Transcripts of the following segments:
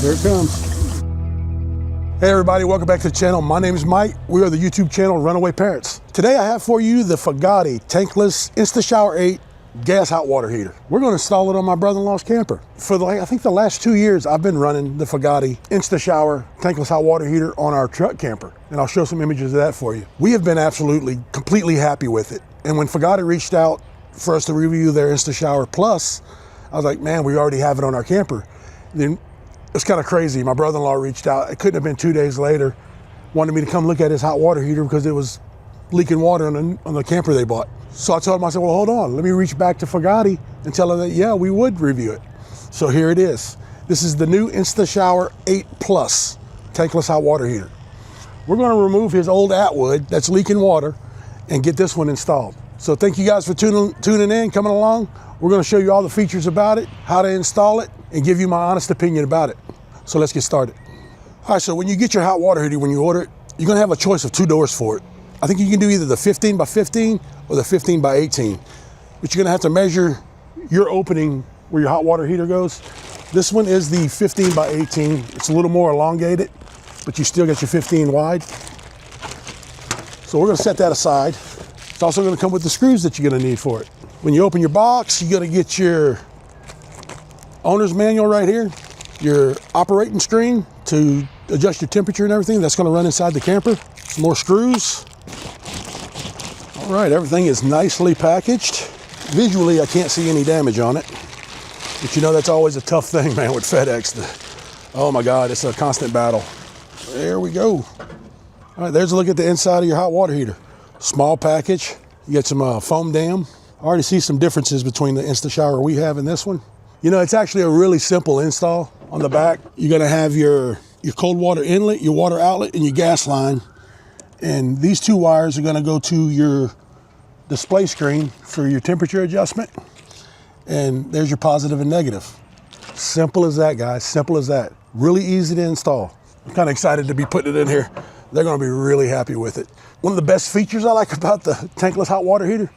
Here it comes. Hey everybody, welcome back to the channel. My name is Mike. We are the YouTube channel Runaway Parents. Today I have for you the FOGATTI tankless InstaShower 8 gas hot water heater. We're going to install it on my brother-in-law's camper. For I think the last 2 years I've been running the FOGATTI InstaShower tankless hot water heater on our truck camper, and I'll show some images of that for you. We have been absolutely, completely happy with it. And when FOGATTI reached out for us to review their InstaShower Plus, I was like, man, we already have it on our camper. Then it's kind of crazy. My brother-in-law reached out. It couldn't have been 2 days later. Wanted me to come look at his hot water heater because it was leaking water on the camper they bought. So I told him, I said, well, hold on. Let me reach back to FOGATTI and tell them that, yeah, we would review it. So here it is. This is the new InstaShower 8 Plus tankless hot water heater. We're going to remove his old Atwood that's leaking water and get this one installed. So thank you guys for tuning in, coming along. We're going to show you all the features about it, how to install it, and give you my honest opinion about it. So let's get started. All right, so when you get your hot water heater, when you order it, you're going to have a choice of 2 doors for it. I think you can do either the 15 by 15 or the 15 by 18. But you're going to have to measure your opening where your hot water heater goes. This one is the 15 by 18. It's a little more elongated, but you still get your 15 wide. So we're going to set that aside. It's also going to come with the screws that you're going to need for it. When you open your box, you're going to get your owner's manual right here, your operating screen to adjust your temperature and everything. That's going to run inside the camper. Some more screws. All right, everything is nicely packaged. Visually, I can't see any damage on it. But you know, that's always a tough thing, man, with FedEx. Oh my God, it's a constant battle. There we go. All right, there's a look at the inside of your hot water heater. Small package. You get some foam dam. I already see some differences between the InstaShower we have and this one. You know, it's actually a really simple install. On the back, you're gonna have your cold water inlet, your water outlet, and your gas line. And these 2 wires are gonna go to your display screen for your temperature adjustment. And there's your positive and negative. Simple as that, guys, simple as that. Really easy to install. I'm kind of excited to be putting it in here. They're gonna be really happy with it. One of the best features I like about the tankless hot water heater,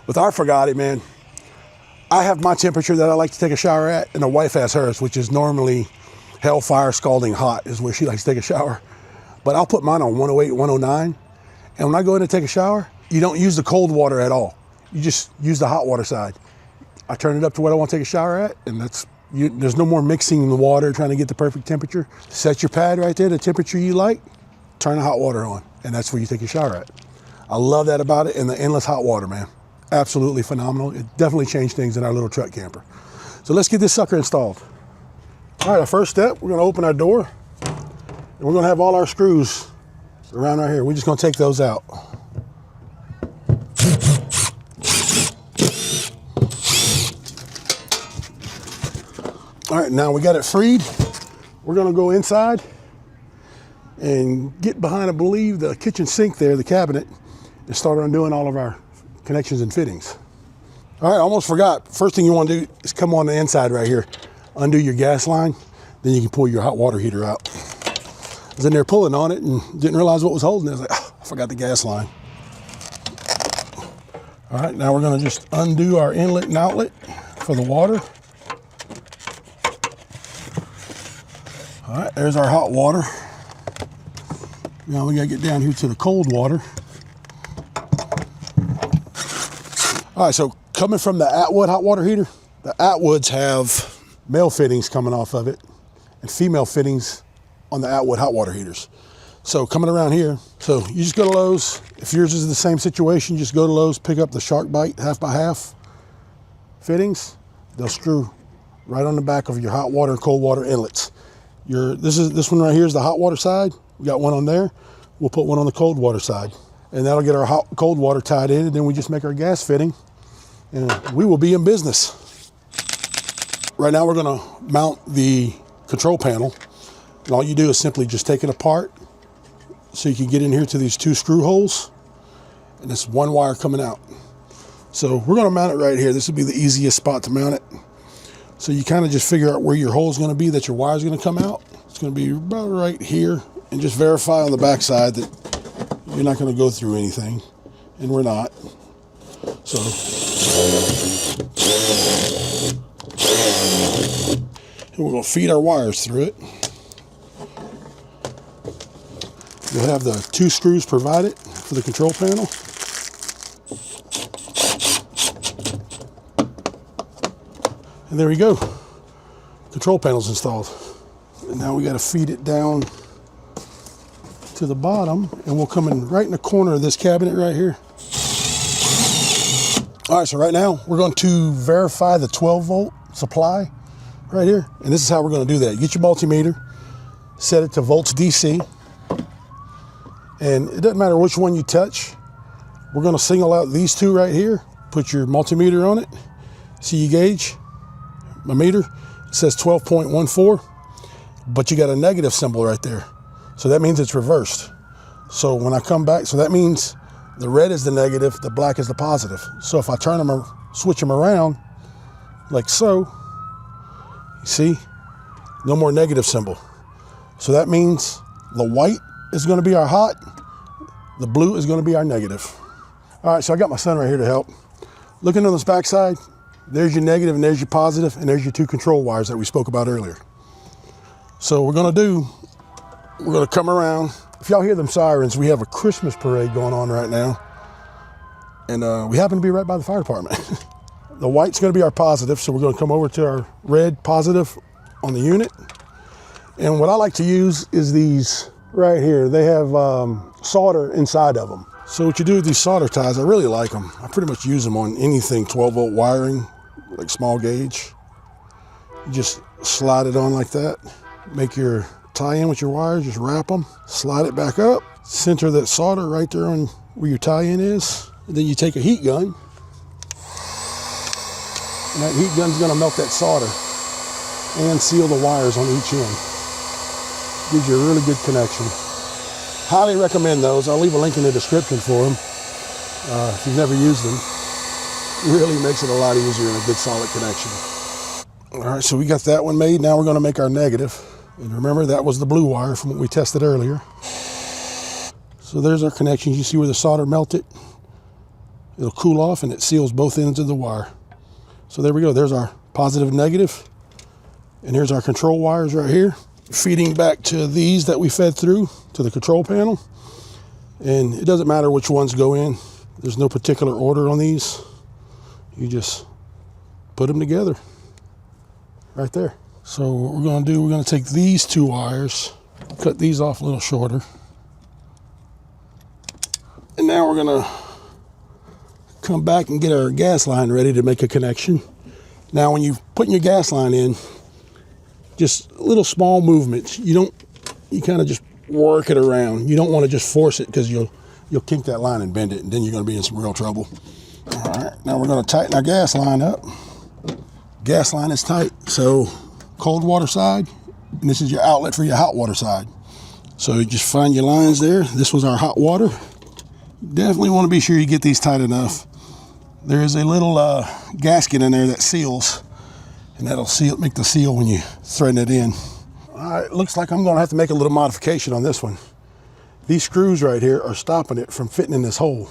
with our FOGATTI, man, I have my temperature that I like to take a shower at, and the wife has hers, which is normally hellfire scalding hot is where she likes to take a shower. But I'll put mine on 108, 109. And when I go in to take a shower, you don't use the cold water at all. You just use the hot water side. I turn it up to what I want to take a shower at, and there's no more mixing the water, trying to get the perfect temperature. Set your pad right there, the temperature you like, turn the hot water on, and that's where you take your shower at. I love that about it, and the endless hot water, man. Absolutely phenomenal. It definitely changed things in our little truck camper. So let's get this sucker installed. All right, our first step, we're gonna open our door, and we're gonna have all our screws around right here. We're just gonna take those out. All right, now we got it freed. We're gonna go inside and get behind, I believe, the kitchen sink there, the cabinet, and start undoing all of our connections and fittings. All right, I almost forgot. First thing you want to do is come on the inside right here, undo your gas line, then you can pull your hot water heater out. I was in there pulling on it and didn't realize what was holding it. I was like, oh, I forgot the gas line. All right, now we're gonna just undo our inlet and outlet for the water. All right, there's our hot water. Now we gotta get down here to the cold water. All right, so coming from the Atwood hot water heater, the Atwoods have male fittings coming off of it and female fittings on the Atwood hot water heaters. So coming around here, so you just go to Lowe's. If yours is the same situation, just go to Lowe's, pick up the Shark Bite half by half fittings. They'll screw right on the back of your hot water and cold water inlets. This one right here is the hot water side. We got one on there. We'll put one on the cold water side, and that'll get our cold water tied in, and then we just make our gas fitting, and we will be in business. Right now we're gonna mount the control panel, and all you do is simply just take it apart so you can get in here to these 2 screw holes, and it's 1 wire coming out. So we're gonna mount it right here. This would be the easiest spot to mount it. So you kind of just figure out where your hole is gonna be that your wire is gonna come out. It's gonna be about right here, and just verify on the back side that you're not gonna go through anything, and we're not. So And we're going to feed our wires through it. You'll have the 2 screws provided for the control panel. And there we go. Control panel's installed. And now we got to feed it down to the bottom, and we'll come in right in the corner of this cabinet right here. All right, so right now we're going to verify the 12-volt supply right here. And this is how we're going to do that. You get your multimeter, set it to volts DC. And it doesn't matter which one you touch. We're going to single out these 2 right here. Put your multimeter on it. See your gauge, my meter. It says 12.14, but you got a negative symbol right there. So that means it's reversed. So when I come back, so that means the red is the negative, the black is the positive. So if I turn them or switch them around, like so, you see, no more negative symbol. So that means the white is going to be our hot, the blue is going to be our negative. All right, so I got my son right here to help. Looking on this back side, there's your negative and there's your positive, and there's your 2 control wires that we spoke about earlier. So we're going to come around. If y'all hear them sirens, we have a Christmas parade going on right now. And we happen to be right by the fire department. The white's going to be our positive, so we're going to come over to our red positive on the unit. And what I like to use is these right here. They have solder inside of them. So what you do with these solder ties, I really like them. I pretty much use them on anything 12-volt wiring, like small gauge. You just slide it on like that. Make your tie in with your wires, just wrap them, slide it back up, center that solder right there on where your tie-in is. And then you take a heat gun, and that heat gun's gonna melt that solder and seal the wires on each end. Gives you a really good connection. Highly recommend those. I'll leave a link in the description for them. If you've never used them, it really makes it a lot easier and a good solid connection. All right, so we got that one made. Now we're gonna make our negative. And remember, that was the blue wire from what we tested earlier. So there's our connections. You see where the solder melted? It'll cool off and it seals both ends of the wire. So there we go. There's our positive and negative. And here's our control wires right here, feeding back to these that we fed through to the control panel. And it doesn't matter which ones go in. There's no particular order on these. You just put them together right there. So what we're going to do, we're going to take these 2 wires, cut these off a little shorter. And now we're going to come back and get our gas line ready to make a connection. Now when you're putting your gas line in, just little small movements. You kind of just work it around. You don't want to just force it, because you'll kink that line and bend it, and then you're going to be in some real trouble. All right, now we're going to tighten our gas line up. Gas line is tight, so cold water side, and this is your outlet for your hot water side. So you just find your lines there. This was our hot water. Definitely want to be sure you get these tight enough. There is a little gasket in there that seals, and that'll make the seal when you thread it in. All right, looks like I'm gonna have to make a little modification on this one. These screws right here are stopping it from fitting in this hole.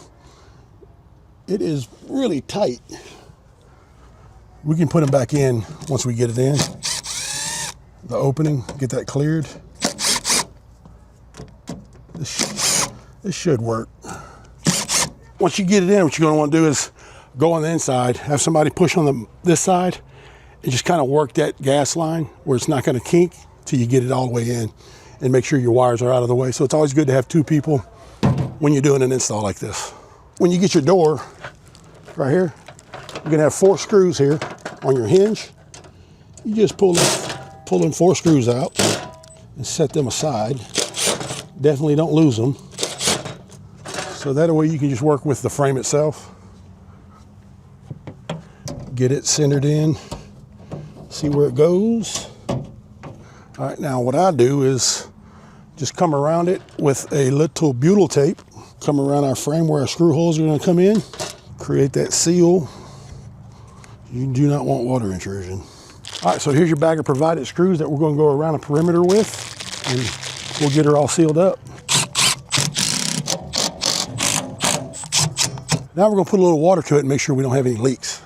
It is really tight. We can put them back in once we get it in. The opening, get that cleared. This should work. Once you get it in, what you're gonna wanna do is go on the inside, have somebody push on this side, and just kind of work that gas line where it's not gonna kink till you get it all the way in, and make sure your wires are out of the way. So it's always good to have 2 people when you're doing an install like this. When you get your door right here, you're gonna have 4 screws here on your hinge. You just pull them 4 screws out and set them aside. Definitely don't lose them. So that way you can just work with the frame itself. Get it centered in, see where it goes. All right, now what I do is just come around it with a little butyl tape, come around our frame where our screw holes are gonna come in, create that seal. You do not want water intrusion. All right, so here's your bag of provided screws that we're gonna go around a perimeter with, and we'll get her all sealed up. Now we're gonna put a little water to it and make sure we don't have any leaks.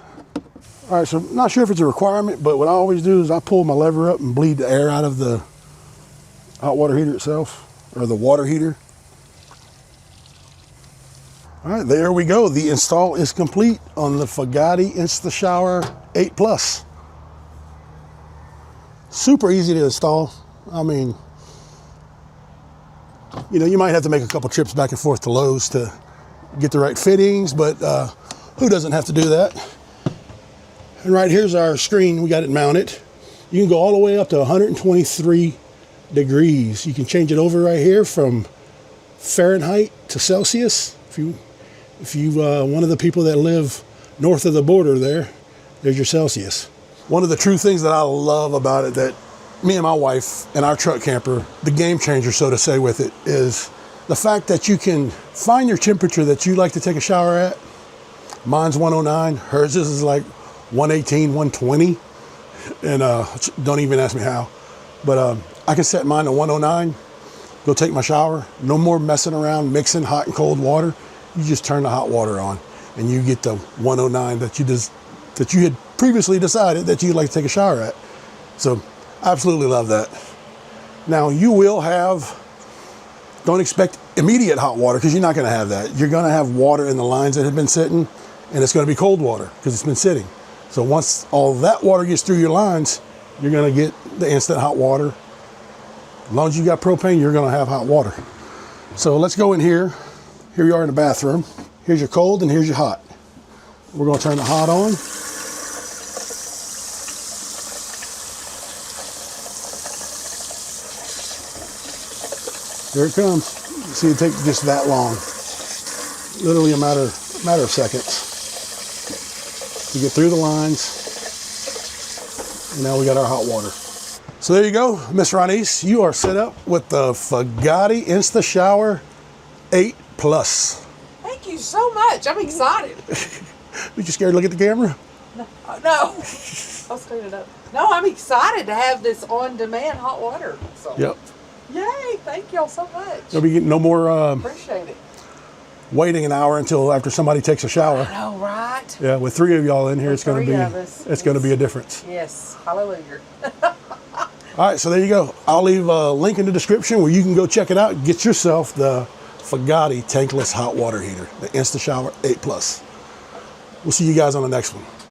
All right, so I'm not sure if it's a requirement, but what I always do is I pull my lever up and bleed the air out of the hot water heater itself, or the water heater. All right, there we go. The install is complete on the FOGATTI InstaShower 8 Plus. Super easy to install. I mean, you know, you might have to make a couple trips back and forth to Lowe's to get the right fittings, but who doesn't have to do that? And right here's our screen. We got it mounted. You can go all the way up to 123 degrees. You can change it over right here from Fahrenheit to Celsius. If you one of the people that live north of the border there's your Celsius. One of the true things that I love about it, that me and my wife and our truck camper, the game changer, so to say, with it, is the fact that you can find your temperature that you like to take a shower at. Mine's 109, hers is like 118, 120, and don't even ask me how. But I can set mine to 109, go take my shower. No more messing around mixing hot and cold water. You just turn the hot water on and you get the 109 that you had previously decided that you'd like to take a shower at. So absolutely love that. Now you will don't expect immediate hot water, because you're not going to have that. You're going to have water in the lines that have been sitting, and it's going to be cold water because it's been sitting. So once all that water gets through your lines, you're going to get the instant hot water. As long as you got propane, you're going to have hot water. So let's go in here. Here you are in the bathroom. Here's your cold and here's your hot. We're going to turn the hot on. There it comes. See, it takes just that long. Literally a matter of seconds to get through the lines. And now we got our hot water. So there you go, Miss Ronise. You are set up with the FOGATTI InstaShower 8 Plus. Thank you so much. I'm excited. Were you scared to look at the camera? No. I'll clean it up. No, I'm excited to have this on-demand hot water. So. Yep. Yay, thank y'all so much. There'll be no more appreciate it. Waiting an hour until after somebody takes a shower. I know, right? Yeah, with 3 of y'all in here, it's going to be a difference. Yes, hallelujah. All right, so there you go. I'll leave a link in the description where you can go check it out. Get yourself the FOGATTI tankless hot water heater, the InstaShower 8 Plus. We'll see you guys on the next one.